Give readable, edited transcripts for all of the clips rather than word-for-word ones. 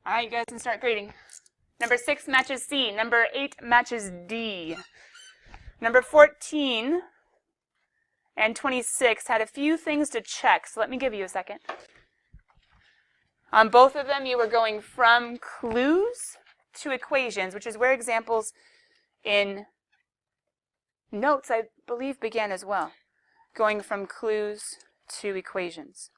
All right, you guys can start grading. Number 6 matches C. Number 8 matches D. Number 14 and 26 had a few things to check, so let me give you a second. On both of them, you were going from clues to equations, which is where examples in notes, I believe, began as well. Going from clues to equations.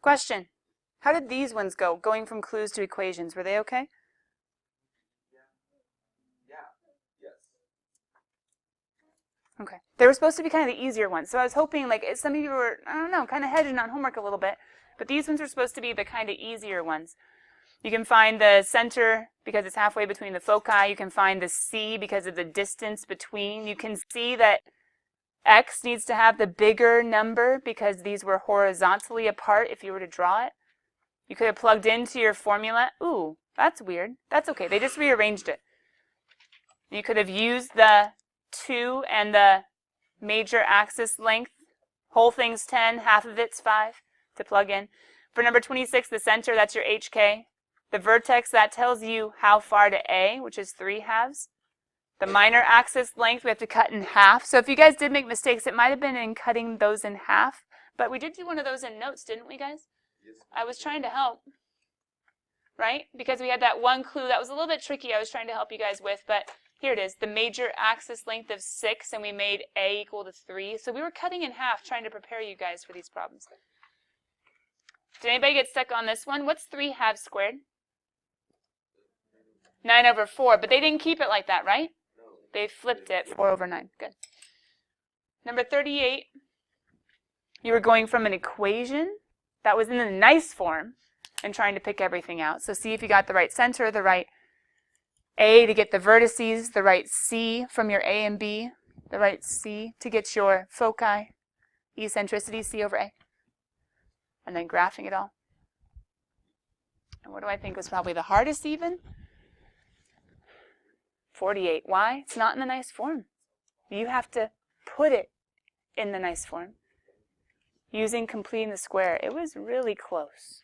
Question. How did these ones go, going from clues to equations? Were they okay? Okay. They were supposed to be kind of the easier ones. So I was hoping, like, some of you were, I don't know, kind of hedging on homework a little bit. But these ones are supposed to be the kind of easier ones. You can find the center because it's halfway between the foci. You can find the C because of the distance between. You can see that X needs to have the bigger number because these were horizontally apart if you were to draw it. You could have plugged into your formula. Ooh, that's weird. That's okay. They just rearranged it. You could have used the 2 and the major axis length. Whole thing's 10, half of it's 5 to plug in. For number 26, the center, that's your HK. The vertex, that tells you how far to A, which is 3 halves. The minor axis length, we have to cut in half. So if you guys did make mistakes, it might have been in cutting those in half. But we did do one of those in notes, didn't we, guys? Yes. I was trying to help, right? Because we had that one clue that was a little bit tricky I was trying to help you guys with. But here it is, the major axis length of 6, and we made A equal to 3. So we were cutting in half trying to prepare you guys for these problems. Did anybody get stuck on this one? What's 3 halves squared? 9 over 4. But they didn't keep it like that, right? They flipped it, 4 over 9. Good. Number 38, you were going from an equation that was in the nice form and trying to pick everything out. So see if you got the right center, the right A to get the vertices, the right C from your A and B, the right C to get your foci, eccentricity, C over A, and then graphing it all. And what do I think was probably the hardest even? 48. Why? It's not in the nice form. You have to put it in the nice form. Using completing the square. It was really close.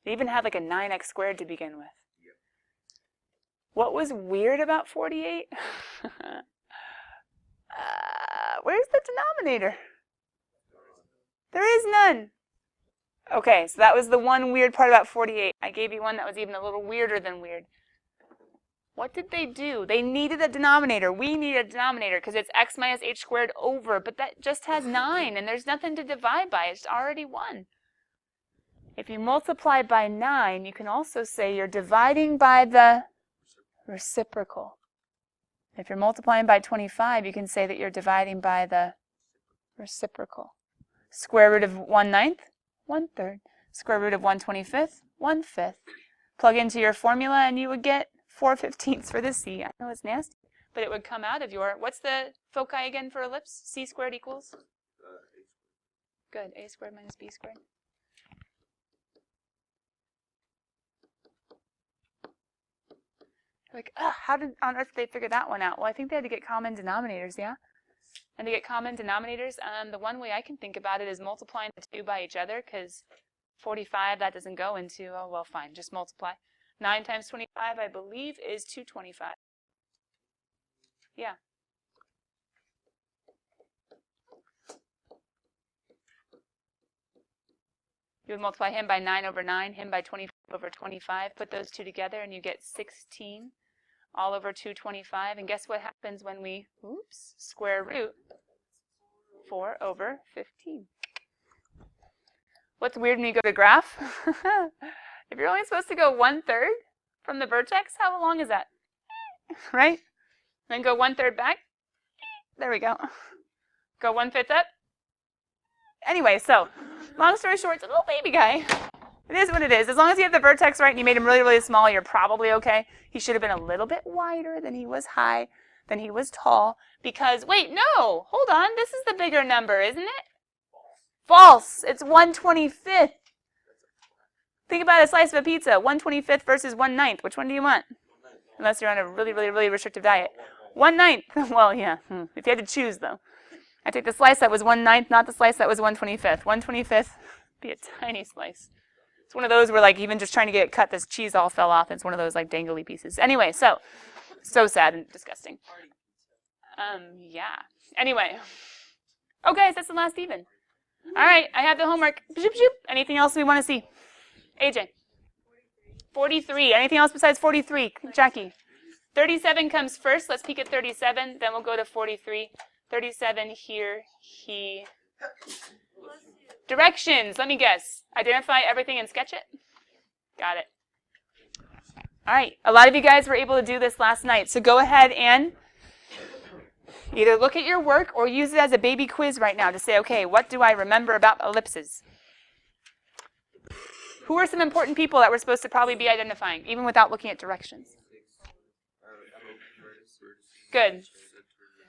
It even had like a 9x squared to begin with. What was weird about 48? Where's the denominator? There is none. Okay, so that was the one weird part about 48. I gave you one that was even a little weirder than weird. What did they do? They needed a denominator. We need a denominator because it's x minus h squared over, but that just has 9, and there's nothing to divide by. It's already 1. If you multiply by 9, you can also say you're dividing by the reciprocal. If you're multiplying by 25, you can say that you're dividing by the reciprocal. Square root of 1/9, 1/3. Square root of 1/25, 1/5. Plug into your formula and you would get 4/15 for the C. I know it's nasty, but it would come out of your, what's the foci again for ellipse? C squared equals? Good, A squared minus B squared. Like, how did on earth did they figure that one out? Well, I think they had to get common denominators, yeah? And to get common denominators, the one way I can think about it is multiplying the 2 by each other, because 45, that doesn't go into, oh, well, fine, just multiply. 9 times 25, I believe, is 225. Yeah. You would multiply him by 9 over 9, him by 25 over 25. Put those two together and you get 16 all over 225. And guess what happens when we, square root 4 over 15. What's weird when you go to graph? If you're only supposed to go 1/3 from the vertex, how long is that? Right? Then go 1/3 back. There we go. Go 1/5 up. Anyway, so long story short, it's a little baby guy. It is what it is. As long as you have the vertex right and you made him really, really small, you're probably okay. He should have been a little bit wider than he was high. then he was tall because, wait, no, hold on. This is the bigger number, isn't it? False. It's 1/25th. Think about a slice of a pizza, 1/25th versus 1/9. Which one do you want? Unless you're on a really, really, really restrictive diet. 1/9. Well, yeah, if you had to choose, though. I take the slice that was 1/9, not the slice that was 1/25th. 1/25th be a tiny slice. It's one of those where, like, even just trying to get it cut, this cheese all fell off. It's one of those, like, dangly pieces. Anyway, so sad and disgusting. Yeah. Anyway. Okay, so that's the last even. All right, I have the homework. Anything else we want to see? AJ. 43. Anything else besides 43? Jackie. 37 comes first. Let's peek at 37. Then we'll go to 43. 37 here, he. Directions. Let me guess. Identify everything and sketch it. Got it. All right. A lot of you guys were able to do this last night. So go ahead and either look at your work or use it as a baby quiz right now to say, okay, what do I remember about ellipses? Who are some important people that we're supposed to probably be identifying, even without looking at directions? Good.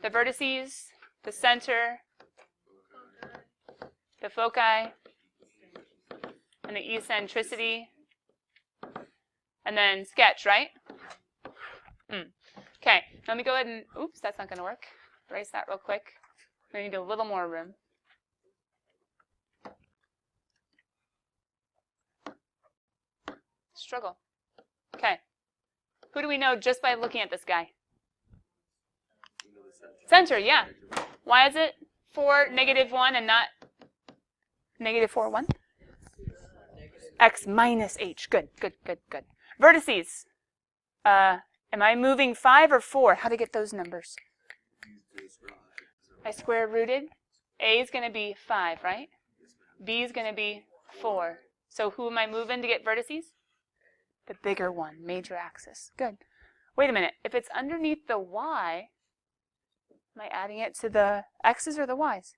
The vertices, the center, the foci, and the eccentricity, and then sketch, right? Okay, let me go ahead and, oops, that's not going to work. Erase that real quick. We need a little more room. Struggle. Okay. Who do we know just by looking at this guy? Center, yeah. Why is it 4, -1 and not -4, 1? X minus H. Good. Vertices. Am I moving 5 or 4? How to get those numbers? I square rooted. A is going to be 5, right? B is going to be 4. So who am I moving to get vertices? The bigger one, major axis. Good. Wait a minute. If it's underneath the Y, am I adding it to the X's or the Y's?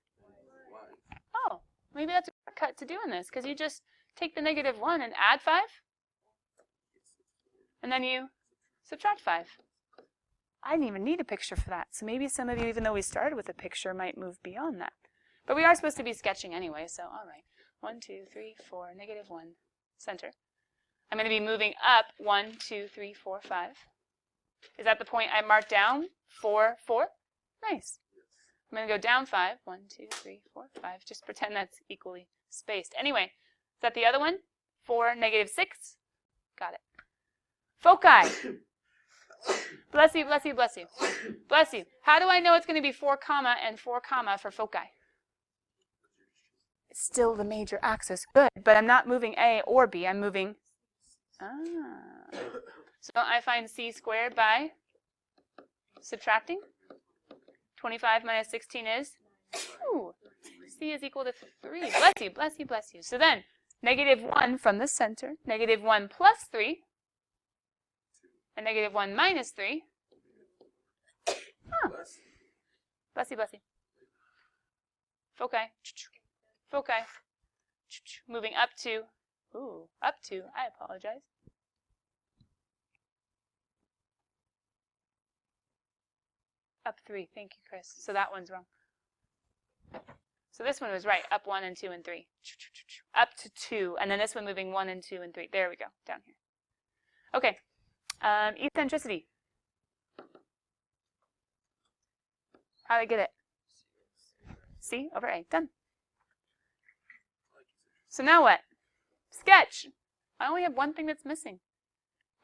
Oh, maybe that's a shortcut to doing this, because you just take the -1 and add 5, and then you subtract 5. I didn't even need a picture for that, so maybe some of you, even though we started with a picture, might move beyond that. But we are supposed to be sketching anyway, so all right. 1, 2, 3, 4, -1, center. I'm going to be moving up 1, 2, 3, 4, 5. Is that the point I marked down? 4, 4? Nice. I'm going to go down 5. 1, 2, 3, 4, 5. Just pretend that's equally spaced. Anyway, is that the other one? 4, -6? Got it. Foci. Bless you, bless you, bless you. Bless you. How do I know it's going to be 4, and 4, for foci? It's still the major axis. Good, but I'm not moving A or B. I'm moving... So don't I find C squared by subtracting? 25 minus 16 is? Ooh, C is equal to 3. Bless you, bless you, bless you. So then, -1 from the center, -1 plus 3, and -1 minus 3. Bless you, bless you. Foci. Foci. Moving up to, I apologize. Up 3, thank you, Chris. So that one's wrong. So this one was right, up 1 and 2 and 3. Up to 2, and then this one moving 1 and 2 and 3. There we go, down here. Okay, eccentricity. How do I get it? C over A, done. So now what? Sketch. I only have one thing that's missing.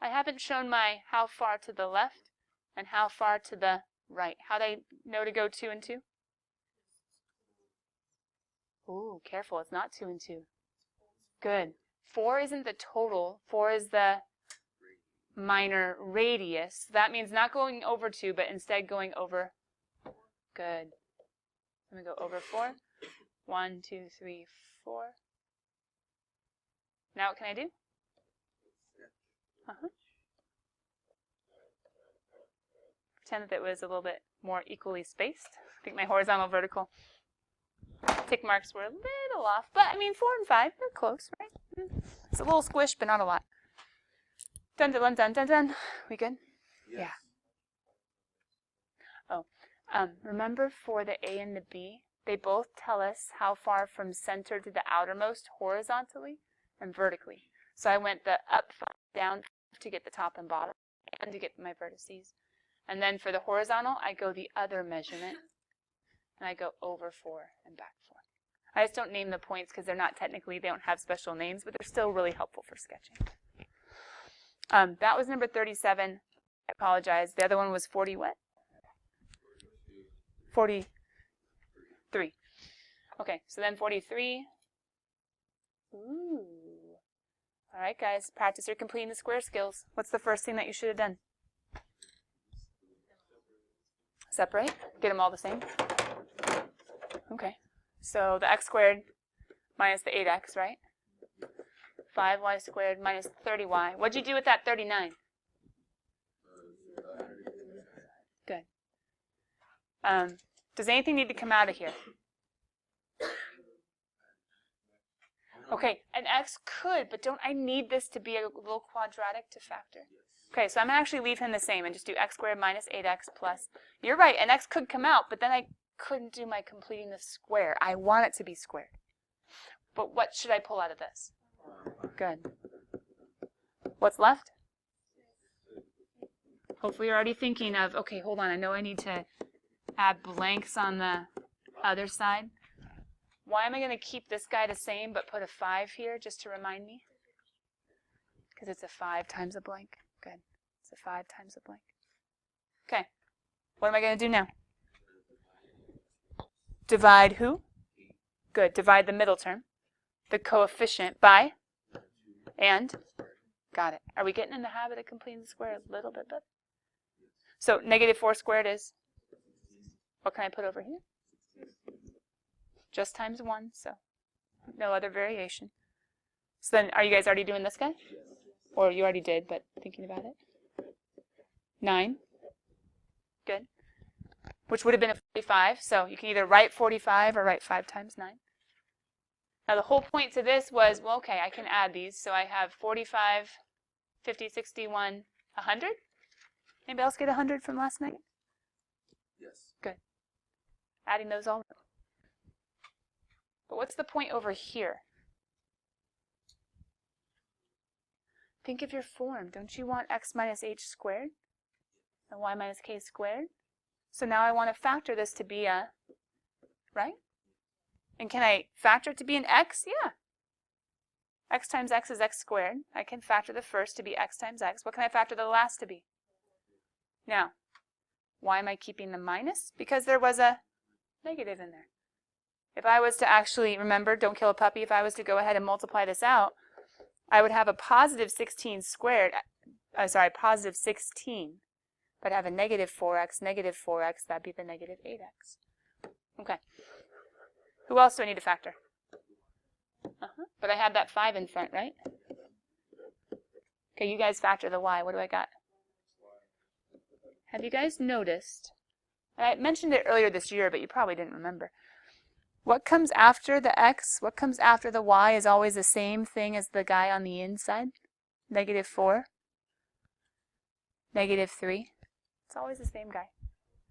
I haven't shown my how far to the left and how far to the right. How do I know to go 2 and 2? Ooh, careful, it's not 2 and 2. Good. 4 isn't the total. 4 is the minor radius. That means not going over 2, but instead going over. Good. Let me go over 4. 1, 2, 3, 4. Now what can I do? Pretend that it was a little bit more equally spaced. I think my horizontal vertical tick marks were a little off, but I mean 4 and 5, they're close, right? It's a little squish, but not a lot. Dun dun dun dun dun. We good? Yes. Yeah. Remember for the A and the B, they both tell us how far from center to the outermost horizontally and vertically. So I went the up 5, down 5 to get the top and bottom and to get my vertices. And then for the horizontal, I go the other measurement, and I go over 4 and back 4. I just don't name the points because they're not technically, they don't have special names, but they're still really helpful for sketching. That was number 37. I apologize. The other one was 40 what? 43. Okay, so then 43. Ooh. All right, guys, practice your completing the square skills. What's the first thing that you should have done? Separate. Get them all the same. Okay. So the x squared minus the 8x, right? 5y squared minus 30y. What'd you do with that 39? Good. Does anything need to come out of here? Okay, an x could, but don't I need this to be a little quadratic to factor? Okay, so I'm going to actually leave him the same and just do x squared minus 8x plus. You're right, an x could come out, but then I couldn't do my completing the square. I want it to be squared. But what should I pull out of this? Good. What's left? Hopefully you're already thinking of, okay, hold on, I know I need to add blanks on the other side. Why am I going to keep this guy the same but put a 5 here just to remind me? Because it's a 5 times a blank. Good. It's a 5 times a blank. Okay. What am I going to do now? Divide who? Good. Divide the middle term. The coefficient by? And? Got it. Are we getting in the habit of completing the square a little bit better? So negative 4 squared is? What can I put over here? Just times 1, so no other variation. So then, are you guys already doing this guy? Or you already did, but thinking about it? 9. Good. Which would have been a 45, so you can either write 45 or write 5 times 9. Now the whole point to this was, well, okay, I can add these. So I have 45, 50, 61, 100. Anybody else get 100 from last night? Yes. Good. Adding those all up. But what's the point over here? Think of your form. Don't you want x minus h squared and y minus k squared? So now I want to factor this to be a, right? And can I factor it to be an x? Yeah. X times x is x squared. I can factor the first to be x times x. What can I factor the last to be? Now, why am I keeping the minus? Because there was a negative in there. If I was to actually, remember, don't kill a puppy, if I was to go ahead and multiply this out, I would have a positive 16 squared, positive 16, but have a negative 4x, that'd be the negative 8x. Okay. Who else do I need to factor? But I had that 5 in front, right? Okay, you guys factor the y. What do I got? Have you guys noticed? I mentioned it earlier this year, but you probably didn't remember. What comes after the x, what comes after the y is always the same thing as the guy on the inside. Negative 4. Negative 3. It's always the same guy.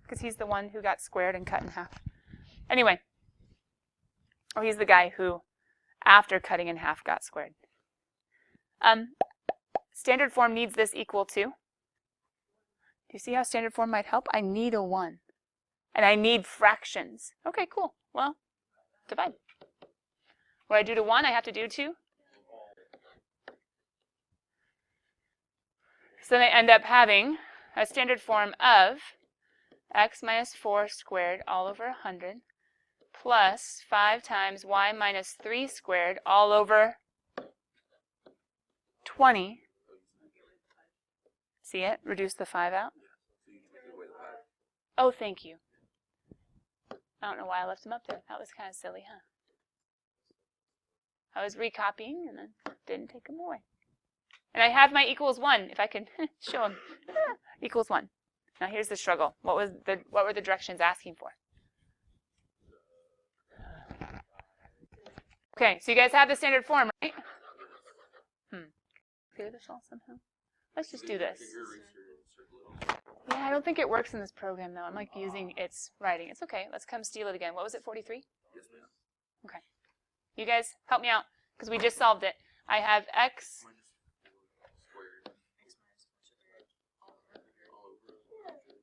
Because he's the one who got squared and cut in half. Anyway. Or he's the guy who, after cutting in half, got squared. Standard form needs this equal to. Do you see how standard form might help? I need a 1. And I need fractions. Okay, cool. Well, divide. What I do to 1, I have to do to? So then I end up having a standard form of x minus 4 squared all over 100 plus 5 times y minus 3 squared all over 20. See it? Reduce the 5 out. Oh, thank you. I don't know why I left them up there. That was kind of silly, huh? I was recopying and then didn't take them away. And I have my equals 1, if I can show them. Equals 1. Now here's the struggle. What were the directions asking for? Okay, so you guys have the standard form, right? Clear this all somehow. Let's just do this. Yeah, I don't think it works in this program, though. I'm like using its writing. It's okay. Let's come steal it again. What was it, 43? Yes, ma'am. Okay. You guys, help me out, because we just solved it. I have x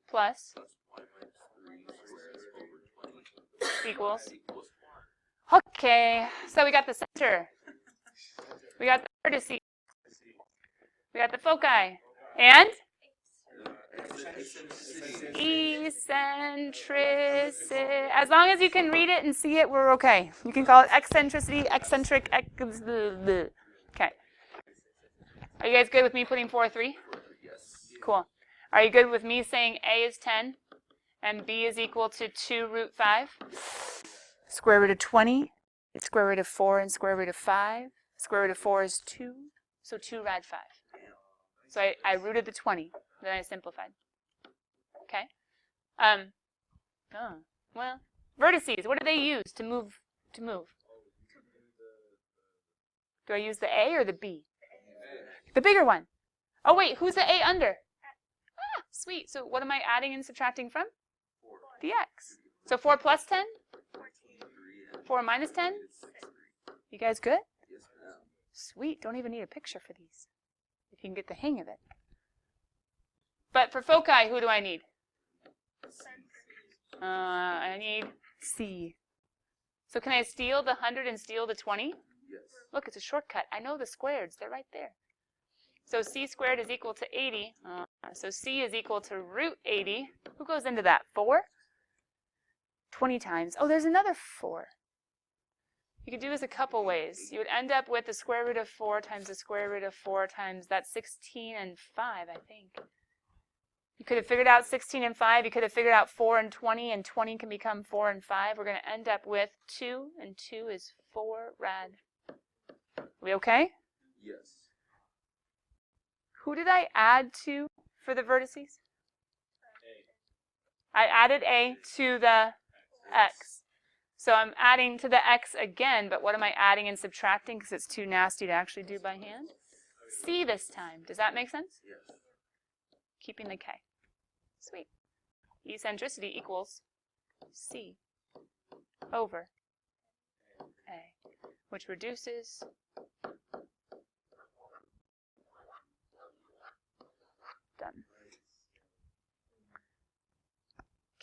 plus equals. Okay, so we got the center. We got the vertices. We got the foci. And eccentricity. As long as you can read it and see it, we're okay. You can call it eccentricity, eccentric, okay. Are you guys good with me putting 4, 3? Yes. Cool. Are you good with me saying A is 10 and B is equal to 2 root 5? Square root of 20, square root of 4 and square root of 5. Square root of 4 is 2, so 2 rad 5. So I rooted the 20, then I simplified. Okay. Well, vertices, what do they use to move? Do I use the A or the B? The bigger one. Oh, wait, who's the A under? Ah, sweet. So what am I adding and subtracting from? The X. So 4 plus 10? 4 minus 10? You guys good? Yes, ma'am. Sweet. Don't even need a picture for these, if you can get the hang of it. But for foci, who do I need? I need C. So can I steal the 100 and steal the 20? Yes. Look, it's a shortcut. I know the squareds. They're right there. So C squared is equal to 80. So C is equal to root 80. Who goes into that? 4? 20 times. Oh, there's another 4. You could do this a couple ways. You would end up with the square root of 4 times the square root of 4 times that's 16 and 5, I think. You could have figured out 16 and 5. You could have figured out 4 and 20 can become 4 and 5. We're going to end up with 2, and 2 is 4 rad. We okay? Yes. Who did I add to for the vertices? I added A to the X. So I'm adding to the X again, but what am I adding and subtracting because it's too nasty to actually do by hand? C this time. Does that make sense? Yes. Keeping the K. Sweet. Eccentricity equals C over A, which reduces done.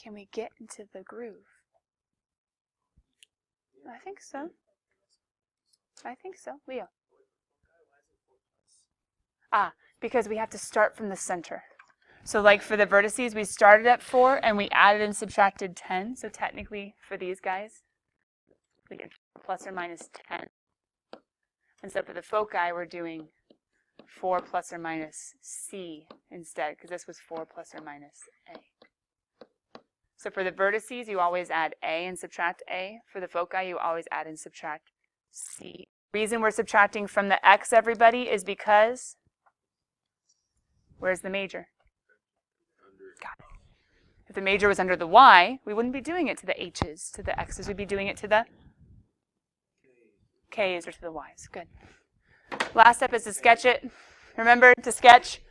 Can we get into the groove? I think so. Leo. Because we have to start from the center. So like for the vertices, we started at 4 and we added and subtracted 10. So technically for these guys, we get plus or minus 10. And so for the foci, we're doing 4 plus or minus C instead, because this was 4 plus or minus A. So for the vertices, you always add A and subtract A. For the foci, you always add and subtract C. The reason we're subtracting from the X, everybody, is because, where's the major? Got it. If the major was under the Y, we wouldn't be doing it to the H's, to the X's. We'd be doing it to the K's or to the Y's. Good. Last step is to sketch it. Remember to sketch,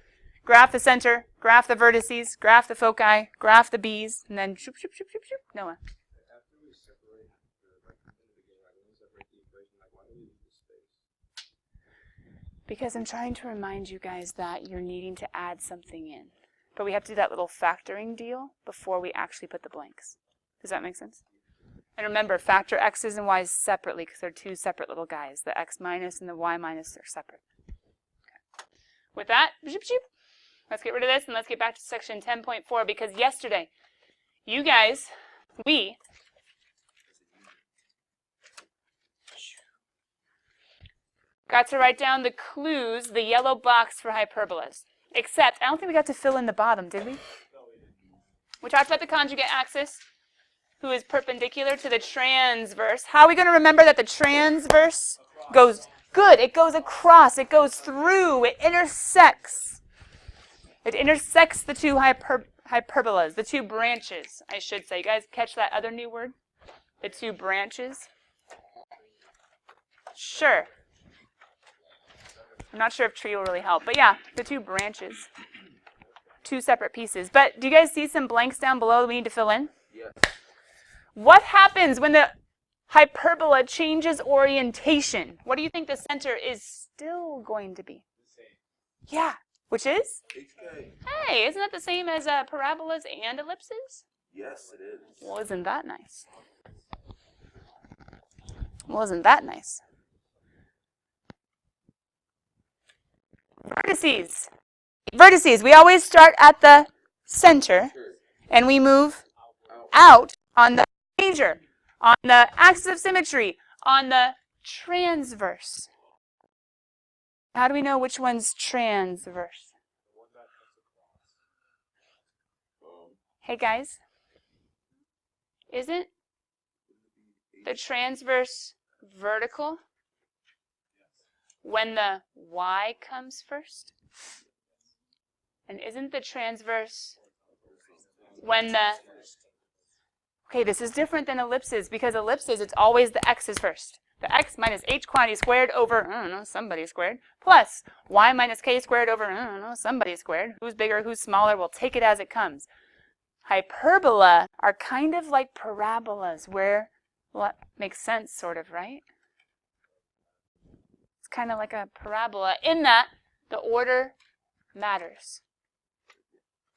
graph the center, graph the vertices, graph the foci, graph the B's, and then shoop, shoop, shoop, shoop, shoop. Noah. After we separate in the beginning, when we separate the equation, why do we leave the space? Because I'm trying to remind you guys that you're needing to add something in. But we have to do that little factoring deal before we actually put the blanks. Does that make sense? And remember, factor x's and y's separately because they're two separate little guys. The x minus and the y minus are separate. Okay. With that, let's get rid of this and let's get back to section 10.4 because yesterday, you guys, we got to write down the clues, the yellow box for hyperbolas. Except, I don't think we got to fill in the bottom, did we? We talked about the conjugate axis, who is perpendicular to the transverse. How are we going to remember that the transverse goes, good, it goes across, it goes through, it intersects. It intersects the two hyperbolas, the two branches, I should say. You guys catch that other new word? The two branches? Sure. I'm not sure if tree will really help, but yeah, the two branches. two separate pieces. But do you guys see some blanks down below that we need to fill in? Yes. What happens when the hyperbola changes orientation? What do you think the center is still going to be? Yeah, which is? HK. Hey, isn't that the same as parabolas and ellipses? Yes, it is. Well, isn't that nice? Well, isn't that nice? Vertices. Vertices. We always start at the center, and we move out on the major, on the axis of symmetry, on the transverse. How do we know which one's transverse? Hey guys, isn't the transverse vertical when the y comes first? And isn't the transverse when the... Okay, this is different than ellipses, because ellipses, it's always the x's first. The x minus h quantity squared over, I don't know, somebody squared, plus y minus k squared over, I don't know, somebody squared. Who's bigger, who's smaller, we'll take it as it comes. Hyperbola are kind of like parabolas, where, well, that makes sense, sort of, right? It's kind of like a parabola in that the order matters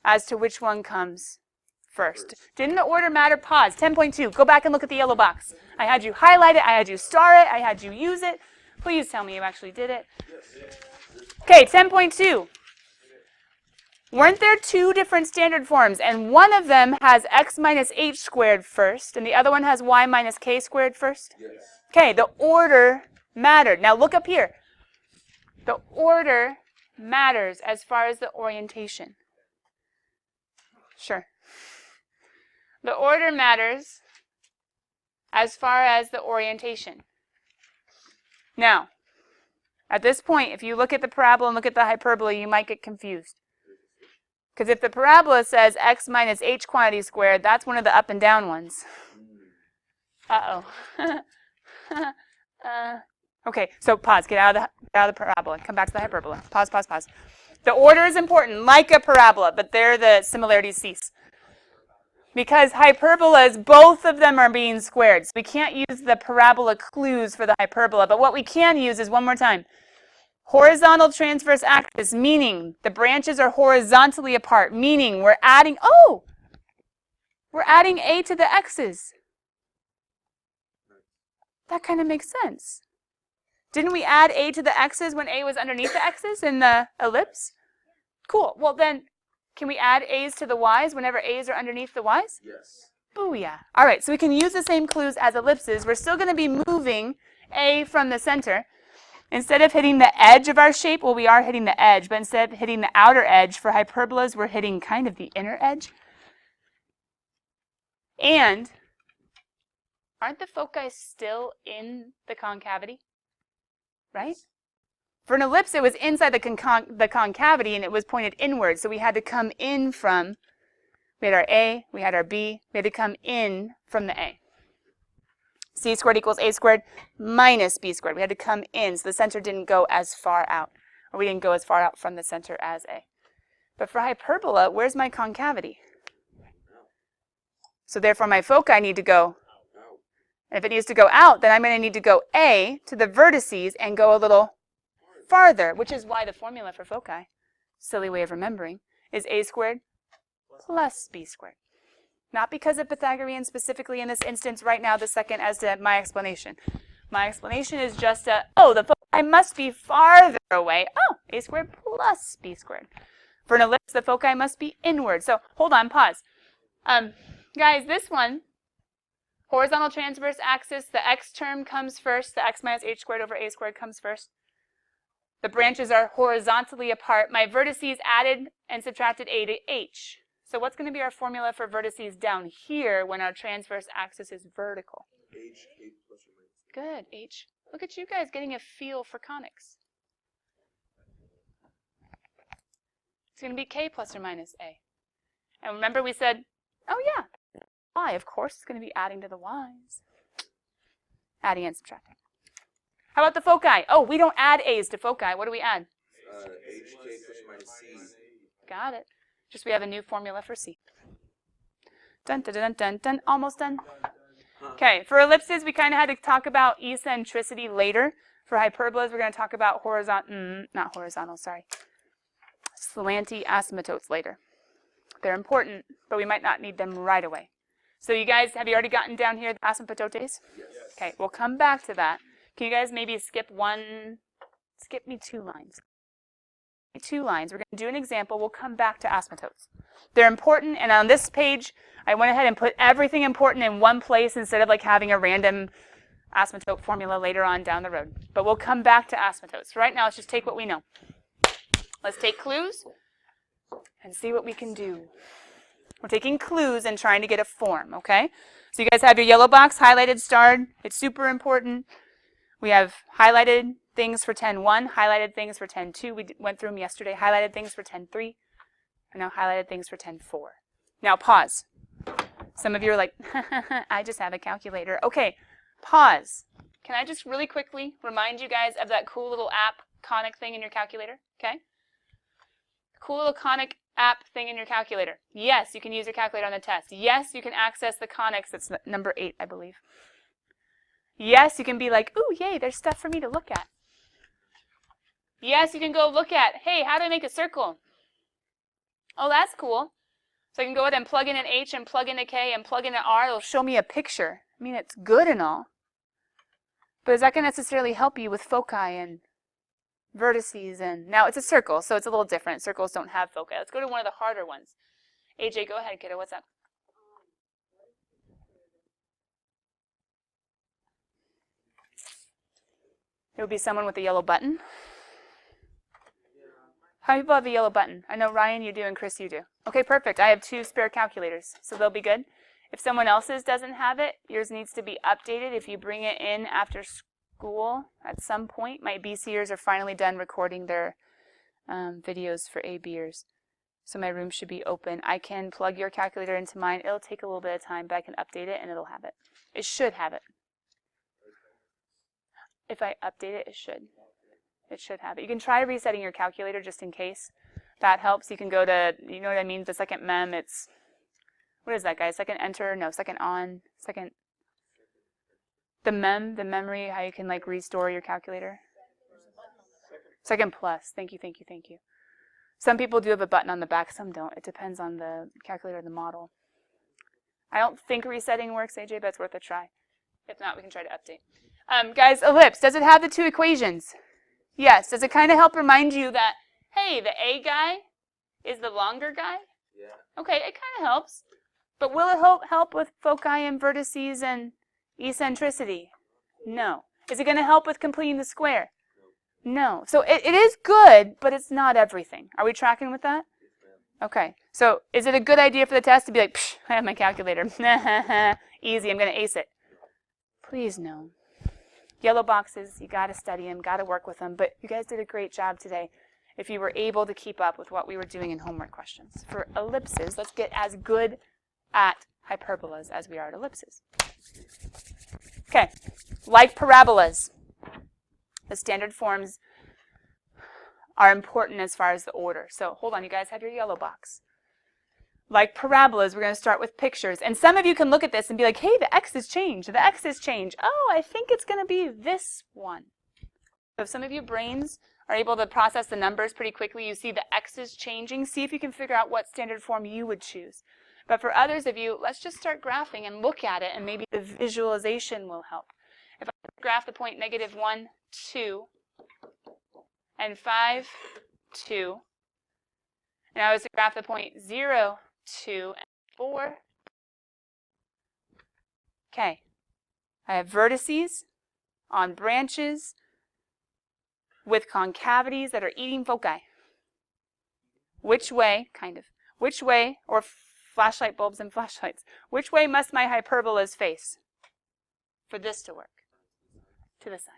as to which one comes first. Didn't the order matter? Pause. 10.2. Go back and look at the yellow box. I had you highlight it. I had you star it. I had you use it. Please tell me you actually did it. Okay, 10.2. Weren't there two different standard forms, and one of them has x minus h squared first, and the other one has y minus k squared first? Yes. Okay, the order mattered. Now look up here. The order matters as far as the orientation. Sure. The order matters as far as the orientation. Now, at this point, if you look at the parabola and look at the hyperbola, you might get confused. Because if the parabola says x minus h quantity squared, that's one of the up and down ones. Uh-oh. Okay, so pause. Get out of the parabola. Come back to the hyperbola. Pause, pause, pause. The order is important, like a parabola, but there the similarities cease. Because hyperbolas, both of them are being squared. So we can't use the parabola clues for the hyperbola. But what we can use is, one more time, horizontal transverse axis, meaning the branches are horizontally apart, meaning we're adding a to the x's. That kind of makes sense. Didn't we add a to the x's when a was underneath the x's in the ellipse? Cool. Well then, can we add a's to the y's whenever a's are underneath the y's? Yes. Booyah. All right, so we can use the same clues as ellipses. We're still going to be moving a from the center. Instead of hitting the edge of our shape, well, we are hitting the edge, but instead of hitting the outer edge for hyperbolas, we're hitting kind of the inner edge. And aren't the foci still in the concavity? Right? For an ellipse, it was inside the concavity, and it was pointed inward, so we had to come in from, we had our A, we had our B, we had to come in from the A. C squared equals A squared minus B squared. We had to come in, so the center didn't go as far out, or we didn't go as far out from the center as A. But for hyperbola, where's my concavity? So therefore, my foci need to go. And if it needs to go out, then I'm going to need to go A to the vertices and go a little farther, which is why the formula for foci, silly way of remembering, is A squared plus B squared. Not because of Pythagorean specifically in this instance right now, the second, as to my explanation. My explanation is just the foci must be farther away. Oh, A squared plus B squared. For an ellipse, the foci must be inward. So hold on, pause. Guys, this one, horizontal transverse axis, the x term comes first. The x minus h squared over a squared comes first. The branches are horizontally apart. My vertices added and subtracted a to h. So what's going to be our formula for vertices down here when our transverse axis is vertical? H, K plus or minus. Good, h. Look at you guys getting a feel for conics. It's going to be k plus or minus a. And remember we said, oh yeah, y, of course, is going to be adding to the y's. Adding and subtracting. How about the foci? Oh, we don't add a's to foci. What do we add? H, K plus or minus C. Got it. Just we have a new formula for C. Dun, dun, dun, dun, dun. Almost done. Okay, for ellipses, we kind of had to talk about eccentricity later. For hyperbolas, we're going to talk about slanty asymptotes later. They're important, but we might not need them right away. So you guys, have you already gotten down here the asymptotes? Yes. Okay, we'll come back to that. Can you guys maybe skip me 2 lines? 2 lines. We're going to do an example. We'll come back to asymptotes. They're important, and on this page, I went ahead and put everything important in one place instead of like having a random asymptote formula later on down the road. But we'll come back to asymptotes. Right now, let's just take what we know. Let's take clues and see what we can do. We're taking clues and trying to get a form, okay? So you guys have your yellow box highlighted, starred. It's super important. We have highlighted things for 10-1, highlighted things for 10-2. We went through them yesterday. Highlighted things for 10-3, and now highlighted things for 10-4. Now pause. Some of you are like, I just have a calculator. Okay, pause. Can I just really quickly remind you guys of that cool little app conic thing in your calculator? Okay? Cool little conic app thing in your calculator. Yes, you can use your calculator on the test. Yes, you can access the conics. That's number 8, I believe. Yes, you can be like, ooh, yay, there's stuff for me to look at. Yes, you can go look at, hey, how do I make a circle? Oh, that's cool. So I can go ahead and plug in an H and plug in a K and plug in an R. It'll show me a picture. I mean, it's good and all. But is that going to necessarily help you with foci and vertices? And now it's a circle, so it's a little different. Circles don't have foci. Let's go to one of the harder ones. AJ, go ahead, kiddo. What's up? It would be someone with a yellow button. How many people have a yellow button? I know Ryan, you do, and Chris, you do. Okay, perfect. I have 2 spare calculators, so they'll be good. If someone else's doesn't have it, yours needs to be updated. If you bring it in after school at some point, my BCers are finally done recording their videos for A-Bers. So my room should be open. I can plug your calculator into mine. It'll take a little bit of time, but I can update it and it'll have it. It should have it. If I update it, it should. It should have it. You can try resetting your calculator just in case. That helps. You can go to, you know what I mean, the second mem. It's, what is that, guys? Second enter? No, second on. Second. The mem, the memory, how you can like restore your calculator. Second plus. Thank you, thank you, thank you. Some people do have a button on the back. Some don't. It depends on the calculator, the model. I don't think resetting works, AJ, but it's worth a try. If not, we can try to update. Guys, ellipse, does it have the 2 equations? Yes. Does it kind of help remind you that, hey, the A guy is the longer guy? Yeah. Okay, it kind of helps. But will it help with foci and vertices and eccentricity? No. Is it going to help with completing the square? No. So it is good, but it's not everything. Are we tracking with that? Okay. So is it a good idea for the test to be like, psh, I have my calculator. Easy, I'm going to ace it. Please no. Yellow boxes, you got to study them, got to work with them, but you guys did a great job today if you were able to keep up with what we were doing in homework questions. For ellipses, let's get as good at hyperbolas as we are at ellipses. Okay, like parabolas, the standard forms are important as far as the order. So hold on, you guys have your yellow box. Like parabolas, we're going to start with pictures. And some of you can look at this and be like, hey, the x's change. The x's change. Oh, I think it's going to be this one. So if some of your brains are able to process the numbers pretty quickly, you see the x's changing, see if you can figure out what standard form you would choose. But for others of you, let's just start graphing and look at it, and maybe the visualization will help. If I graph the point -1, 2, and 5, 2, and I was to graph the point 0, 2, and 4. Okay. I have vertices on branches with concavities that are eating foci. Which way, which way, or flashlight bulbs and flashlights, which way must my hyperbolas face for this to work? To the sides.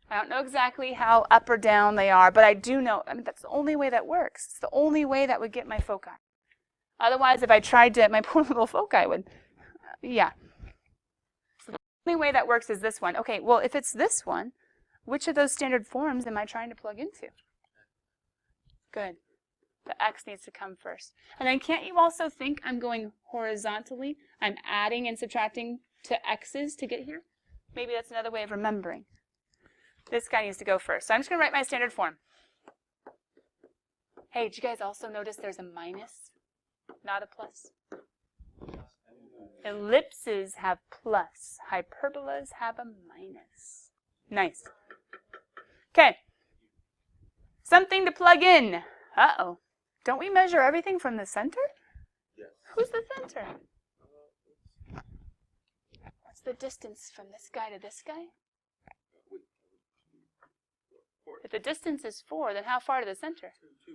I don't know exactly how up or down they are, but I do know, that's the only way that works. It's the only way that would get my foci. Otherwise, if I tried to, my poor little foci would, yeah. So the only way that works is this one. Okay, well, if it's this one, which of those standard forms am I trying to plug into? Good. The x needs to come first. And then can't you also think I'm going horizontally? I'm adding and subtracting to x's to get here? Maybe that's another way of remembering. This guy needs to go first. So I'm just going to write my standard form. Hey, did you guys also notice there's a minus, not a plus? Ellipses have plus. Hyperbolas have a minus. Nice. Okay. Something to plug in. Uh-oh. Don't we measure everything from the center? Yes. Who's the center? What's the distance from this guy to this guy? If the distance is 4, then how far to the center? 2.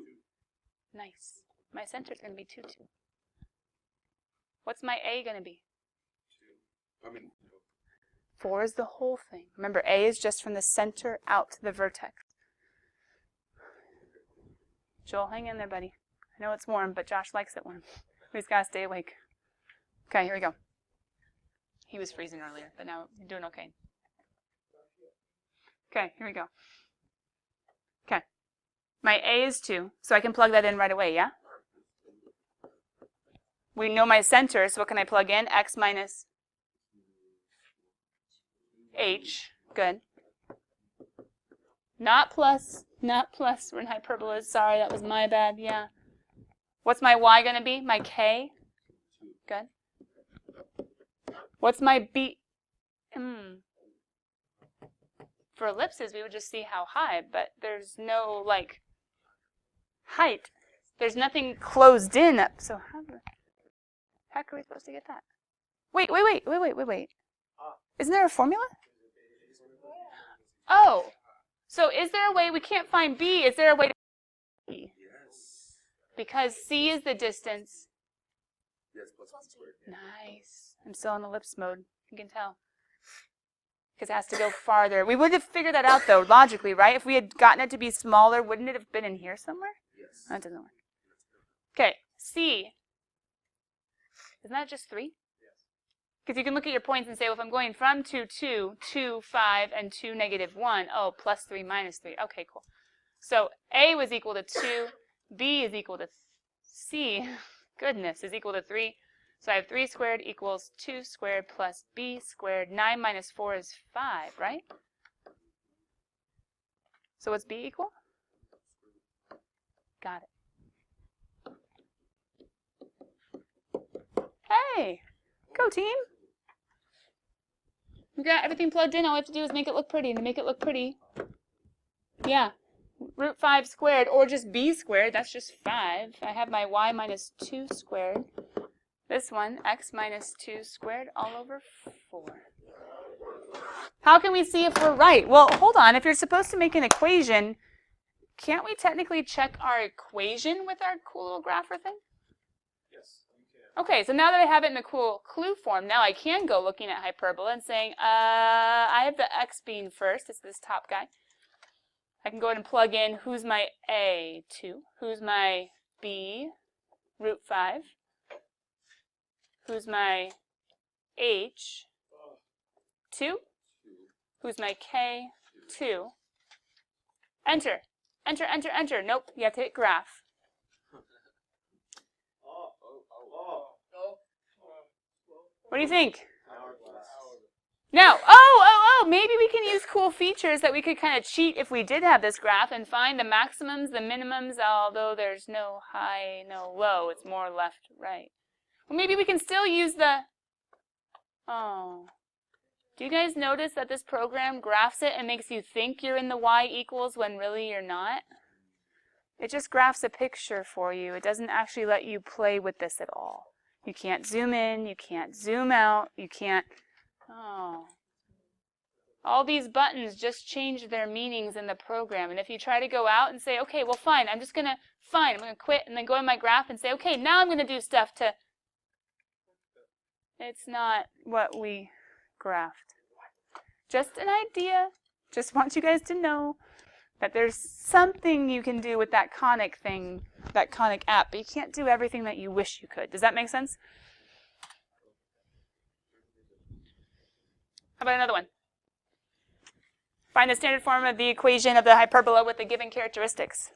Nice. My center is going to be 2, 2. What's my A going to be? 2. I mean, 4 is the whole thing. Remember, A is just from the center out to the vertex. Joel, hang in there, buddy. I know it's warm, but Josh likes it warm. We just got to stay awake. Okay, here we go. He was freezing earlier, but now you're doing okay. Okay, here we go. Okay. My A is 2, so I can plug that in right away, yeah? We know my center, so what can I plug in? X minus H. Good. Not plus. Not plus. We're in hyperbolas. Sorry, that was my bad. Yeah. What's my Y going to be? My K? Good. What's my B? For ellipses, we would just see how high, but there's no, like, height. There's nothing closed in up. So how the heck are we supposed to get that? Wait. Isn't there a formula? Oh. So is there a way we can't find B? Is there a way to B? yes. Because C is the distance. Yes, plus 1 squared. Nice. I'm still in ellipse mode. You can tell. Because it has to go farther. We would have figured that out, though, logically, right? If we had gotten it to be smaller, wouldn't it have been in here somewhere? Yes. That doesn't work. Okay, C. Isn't that just 3? Because you can look at your points and say, well, if I'm going from 2, 2, 2, 5, and 2, negative 1, oh, plus 3, minus 3. Okay, cool. So A was equal to 2. B is equal to C. Goodness, is equal to 3. So I have 3 squared equals 2 squared plus B squared. 9 minus 4 is 5, right? So what's B equal? Got it. Hey, go team. We got everything plugged in. All we have to do is make it look pretty. And to make it look pretty, yeah, root 5 squared, or just B squared, that's just 5. I have my Y minus 2 squared. This one, X minus 2 squared all over 4. How can we see if we're right? Well, hold on. If you're supposed to make an equation, can't we technically check our equation with our cool little grapher thing? Yes, you can. Okay, so now that I have it in the cool clue form, now I can go looking at hyperbola and saying, I have the X being first. It's this top guy. I can go ahead and plug in, who's my A? 2. Who's my B? Root 5. Who's my H? 2. Who's my K? 2. Enter. Enter, enter, enter. Nope, you have to hit graph. What do you think? No. Oh, maybe we can use cool features that we could kind of cheat if we did have this graph and find the maximums, the minimums, although there's no high, no low. It's more left, right. Well, maybe we can still use the, oh. Do you guys notice that this program graphs it and makes you think you're in the y equals when really you're not? It just graphs a picture for you. It doesn't actually let you play with this at all. You can't zoom in, you can't zoom out, you can't, oh. All these buttons just change their meanings in the program. And if you try to go out and say, okay, well, fine, I'm going to quit, and then go in my graph and say, okay, now I'm going to do stuff to, it's not what we graphed. Just an idea. Just want you guys to know that there's something you can do with that conic thing, that conic app, but you can't do everything that you wish you could. Does that make sense? How about another one? Find the standard form of the equation of the hyperbola with the given characteristics.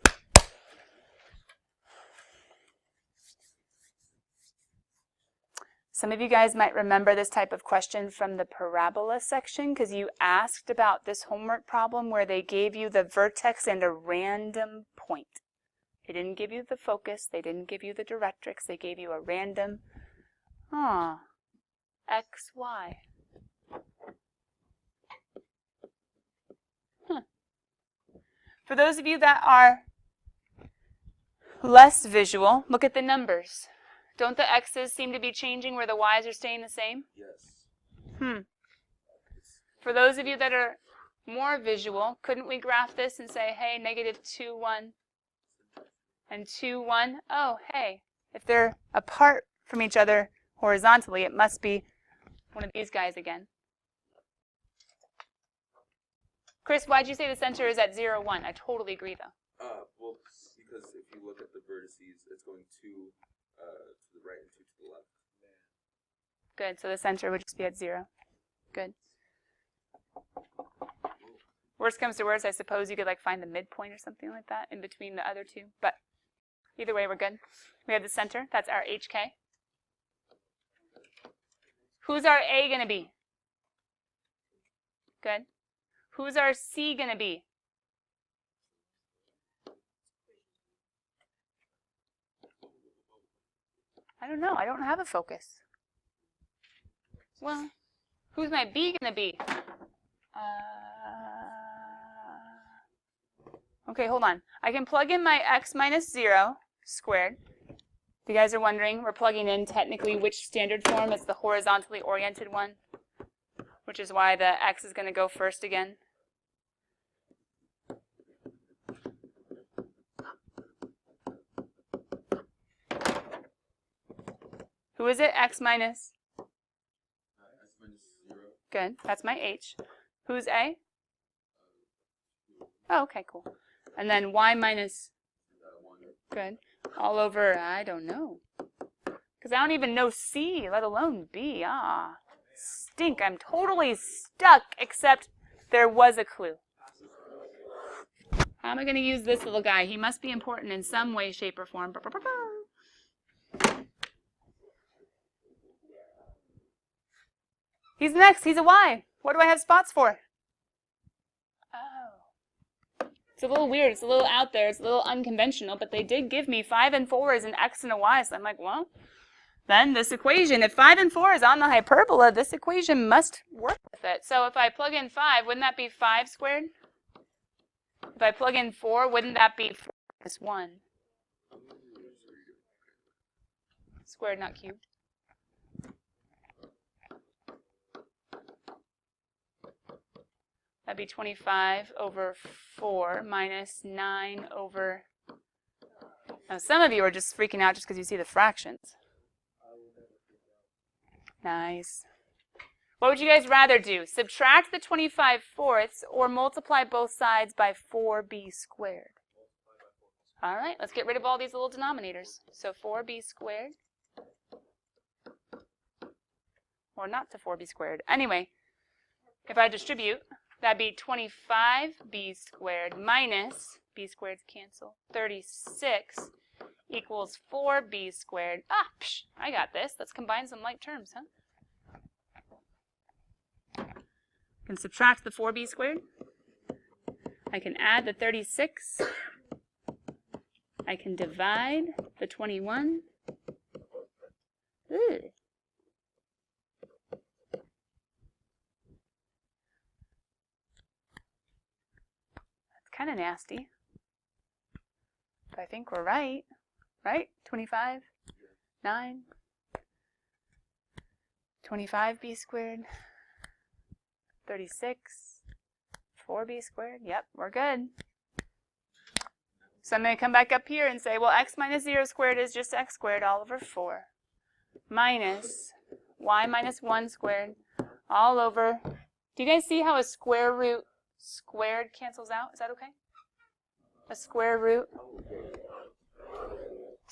Some of you guys might remember this type of question from the parabola section because you asked about this homework problem where they gave you the vertex and a random point. They didn't give you the focus, they didn't give you the directrix, they gave you a random, x, y. For those of you that are less visual, look at the numbers. Don't the x's seem to be changing where the y's are staying the same? Yes. For those of you that are more visual, couldn't we graph this and say, hey, negative 2, 1, and 2, 1? Oh, hey, if they're apart from each other horizontally, it must be one of these guys again. Chris, why'd you say the center is at 0, 1? I totally agree, though. Well, because if you look at the vertices, it's going 2 to the right and 2 to the left. Good, so the center would just be at 0. Good. Worst comes to worst, I suppose you could like find the midpoint or something like that in between the other two. But either way, we're good. We have the center. That's our HK. Who's our A going to be? Good. Who's our C going to be? I don't know. I don't have a focus. Well, who's my B going to be? Okay, hold on. I can plug in my x minus 0 squared. If you guys are wondering, we're plugging in technically which standard form. It's the horizontally oriented one, which is why the x is going to go first again. Who is it? X minus? X minus 0. Good. That's my H. Who's A? Oh, okay, cool. And then Y minus? 1. Good. All over, I don't know. Because I don't even know C, let alone B. Ah, stink. I'm totally stuck, except there was a clue. How am I going to use this little guy? He must be important in some way, shape, or form. He's next. He's a Y. What do I have spots for? Oh. It's a little weird. It's a little out there. It's a little unconventional, but they did give me 5 and 4 as an X and a Y. So I'm like, well, then this equation, if 5 and 4 is on the hyperbola, this equation must work with it. So if I plug in 5, wouldn't that be 5 squared? If I plug in 4, wouldn't that be 4 minus 1? Squared, not cubed. That'd be 25 over 4 minus 9 over... Now, some of you are just freaking out just because you see the fractions. Nice. What would you guys rather do? Subtract the 25/4 or multiply both sides by 4b squared? All right, let's get rid of all these little denominators. So 4b squared. Or not to 4b squared. Anyway, if I distribute, that'd be 25b squared minus, b squareds cancel, 36 equals 4b squared. Ah, psh, I got this. Let's combine some like terms, huh? I can subtract the 4b squared. I can add the 36. I can divide the 21. Ooh. That's kind of nasty. But I think we're right. Right? 25, 9, 25b squared, 36, 4b squared. Yep, we're good. So I'm going to come back up here and say, well, x minus 0 squared is just x squared all over 4 minus y minus 1 squared all over. Do you guys see how a square root squared cancels out? Is that okay? A square root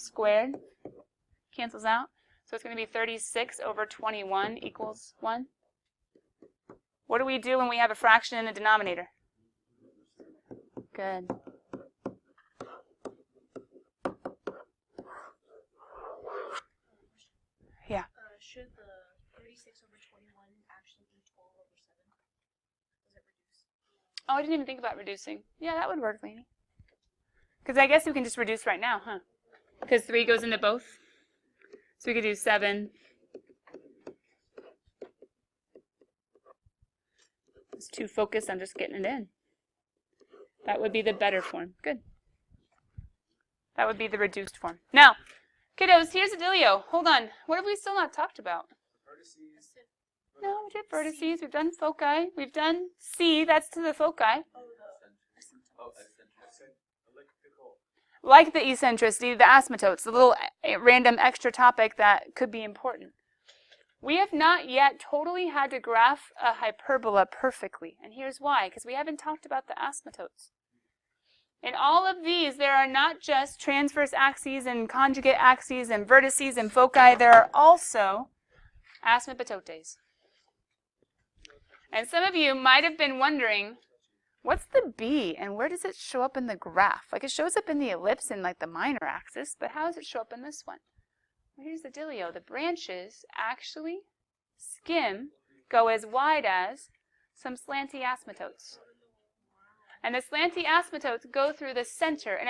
squared cancels out. So it's going to be 36 over 21 equals 1. What do we do when we have a fraction in a denominator? Good. Yeah. Should the Oh, I didn't even think about reducing. Yeah, that would work, Lainey. Because I guess we can just reduce right now, huh? Because 3 goes into both. So we could do 7. It's too focused on just getting it in. That would be the better form. Good. That would be the reduced form. Now, kiddos, here's a dealio. Hold on. What have we still not talked about? Vertices. No, we did vertices. We've done foci. We've done C. That's to the foci. Oh, eccentric. Elliptical. Like the eccentricity, the asymptotes, the little random extra topic that could be important. We have not yet totally had to graph a hyperbola perfectly. And here's why, because we haven't talked about the asymptotes. In all of these, there are not just transverse axes and conjugate axes and vertices and foci. There are also asymptotes. And some of you might have been wondering, what's the B and where does it show up in the graph? Like it shows up in the ellipse in like the minor axis, but how does it show up in this one? Well, here's the dealio. The branches actually go as wide as some slanty asymptotes. And the slanty asymptotes go through the center, and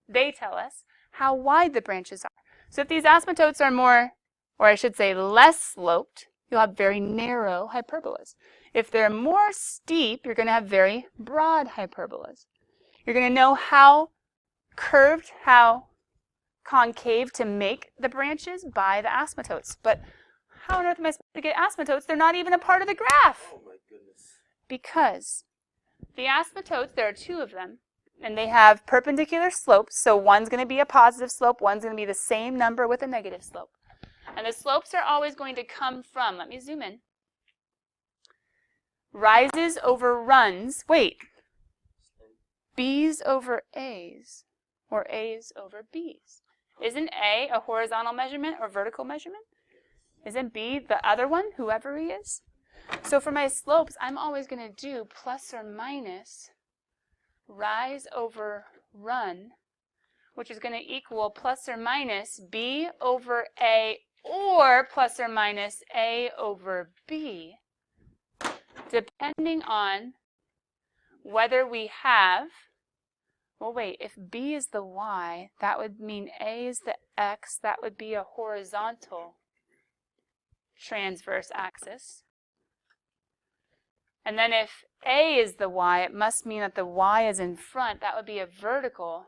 they tell us how wide the branches are. So if these asymptotes are more, or I should say less sloped, you'll have very narrow hyperbolas. If they're more steep, you're going to have very broad hyperbolas. You're going to know how curved, how concave to make the branches by the asymptotes. But how on earth am I supposed to get asymptotes? They're not even a part of the graph. Oh my goodness. Because the asymptotes, there are 2 of them, and they have perpendicular slopes. So one's going to be a positive slope, one's going to be the same number with a negative slope. And the slopes are always going to come from, let me zoom in, rises over runs, B's over A's, or A's over B's. Isn't A a horizontal measurement or vertical measurement? Isn't B the other one, whoever he is? So for my slopes, I'm always going to do plus or minus rise over run, which is going to equal plus or minus B over A or plus or minus A over B, depending on whether we have, well wait, if B is the Y, that would mean A is the X, that would be a horizontal transverse axis. And then if A is the Y, it must mean that the Y is in front, that would be a vertical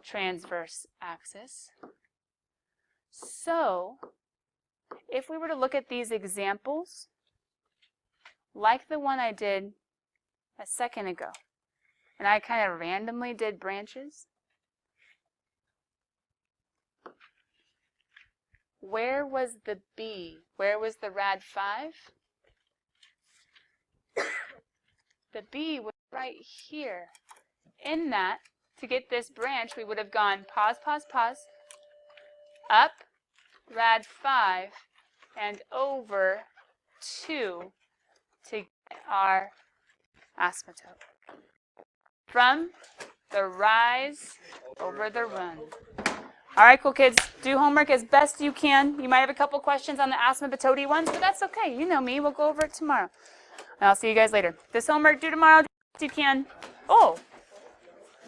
transverse axis. So, if we were to look at these examples, like the one I did a second ago, and I kind of randomly did branches, where was the B? Where was the rad 5? The B was right here. In that, to get this branch, we would have gone pause, up, rad 5, and over 2 to get our asymptote. From the rise over the run. All right, cool kids, do homework as best you can. You might have a couple questions on the asymptote ones, but that's okay. You know me. We'll go over it tomorrow. And I'll see you guys later. This homework due tomorrow, if you can. Oh,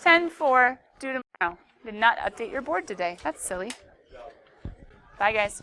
10-4 due tomorrow. Did not update your board today. That's silly. Bye, guys.